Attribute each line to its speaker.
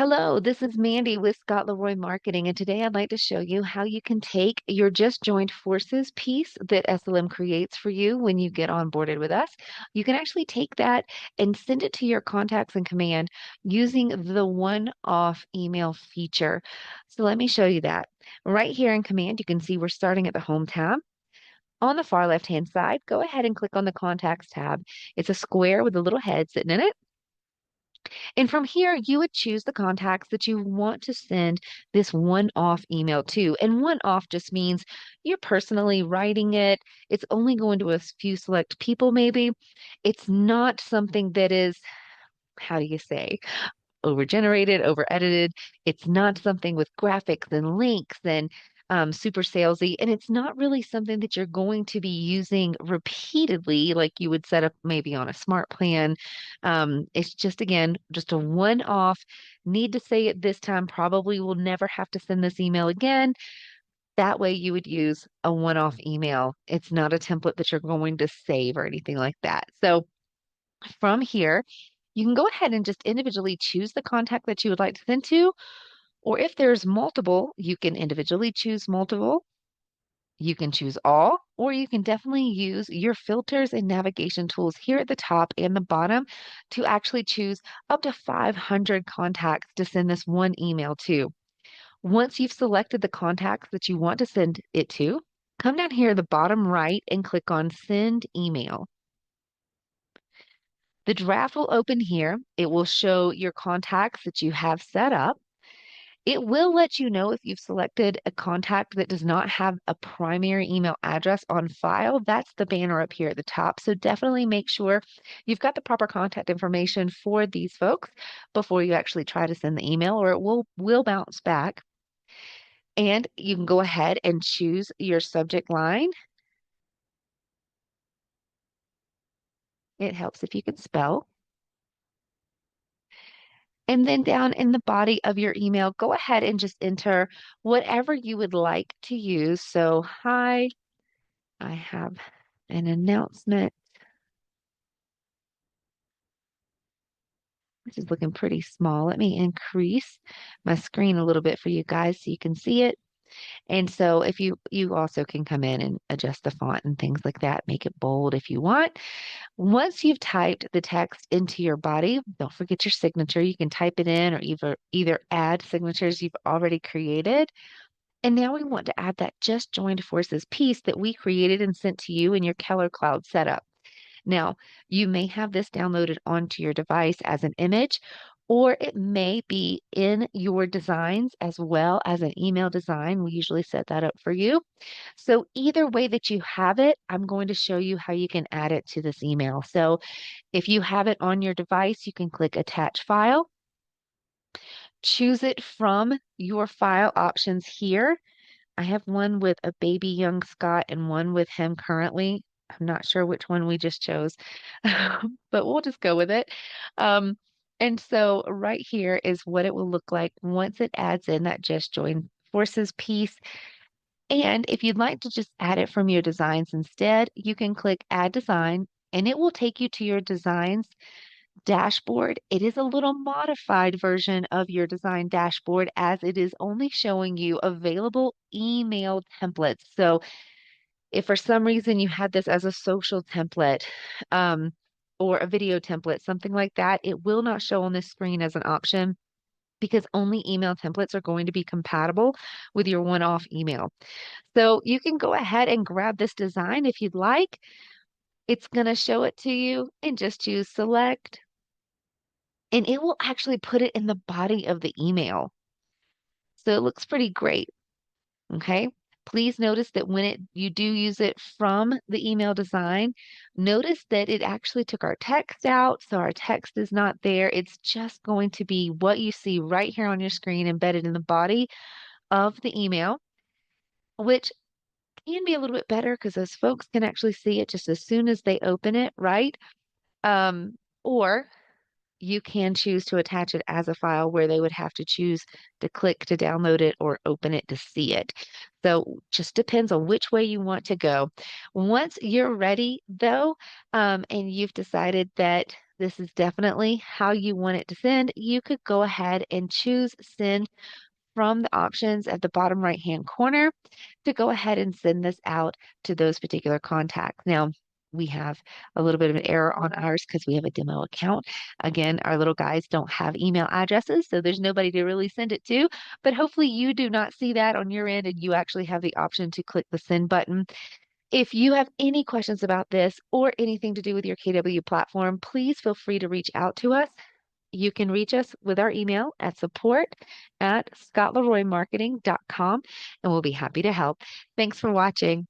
Speaker 1: Hello, this is Mandy with Scott Leroy Marketing, and today I'd like to show you how you can take your just joined forces piece that SLM creates for you when you get onboarded with us. You can actually take that and send it to your contacts in command using the one-off email feature. So let me show you that. Right here in command, you can see we're starting at the home tab. On the far left-hand side, go ahead and click on the contacts tab. It's a square with a little head sitting in it. And from here, you would choose the contacts that you want to send this one-off email to. And one-off just means you're personally writing it. It's only going to a few select people, maybe. It's not something that is, how do you say, over generated, over edited. It's not something with graphics and links and super salesy. And it's not really something that you're going to be using repeatedly, like you would set up maybe on a smart plan. It's just, again, just a one off. Need to say it this time, probably will never have to send this email again. That way you would use a one off email. It's not a template that you're going to save or anything like that. So from here, you can go ahead and just individually choose the contact that you would like to send to, or if there's multiple, you can individually choose multiple. You can choose all, or you can definitely use your filters and navigation tools here at the top and the bottom to actually choose up to 500 contacts to send this one email to. Once you've selected the contacts that you want to send it to, come down here at the bottom right and click on Send Email. The draft will open here. It will show your contacts that you have set up. It will let you know if you've selected a contact that does not have a primary email address on file. That's the banner up here at the top. So definitely make sure you've got the proper contact information for these folks before you actually try to send the email, or it will bounce back. And you can go ahead and choose your subject line. It helps if you can spell. And then down in the body of your email, go ahead and just enter whatever you would like to use. So, hi, I have an announcement. This is looking pretty small. Let me increase my screen a little bit for you guys so you can see it. And so if you also can come in and adjust the font and things like that, make it bold if you want. Once you've typed the text into your body, don't forget your signature. You can type it in or either add signatures you've already created. And now we want to add that just joined forces piece that we created and sent to you in your Keller Cloud setup. Now, you may have this downloaded onto your device as an image, or it may be in your designs as well as an email design. We usually set that up for you. So either way that you have it, I'm going to show you how you can add it to this email. So if you have it on your device, you can click Attach File. Choose it from your file options here. I have one with a baby young Scott and one with him currently. I'm not sure which one we just chose, but we'll just go with it. Um, and so right here is what it will look like once it adds in that just join forces piece. And if you'd like to just add it from your designs instead, you can click Add Design, and it will take you to your designs dashboard. It is a little modified version of your design dashboard as it is only showing you available email templates. So if for some reason you had this as a social template, or a video template, something like that, it will not show on this screen as an option because only email templates are going to be compatible with your one-off email. So you can go ahead and grab this design if you'd like. It's going to show it to you and just choose select, and it will actually put it in the body of the email. So it looks pretty great. Okay. Please notice that when you do use it from the email design, notice that it actually took our text out. So our text is not there. It's just going to be what you see right here on your screen embedded in the body of the email, which can be a little bit better because those folks can actually see it just as soon as they open it, right? Or you can choose to attach it as a file where they would have to choose to click to download it or open it to see it. So just depends on which way you want to go. Once you're ready, though, and you've decided that this is definitely how you want it to send, you could go ahead and choose send from the options at the bottom right-hand corner to go ahead and send this out to those particular contacts. Now, we have a little bit of an error on ours because we have a demo account. Again, our little guys don't have email addresses, so there's nobody to really send it to. But hopefully you do not see that on your end and you actually have the option to click the send button. If you have any questions about this or anything to do with your KW platform, please feel free to reach out to us. You can reach us with our email at support@scottleroymarketing.com, and we'll be happy to help. Thanks for watching.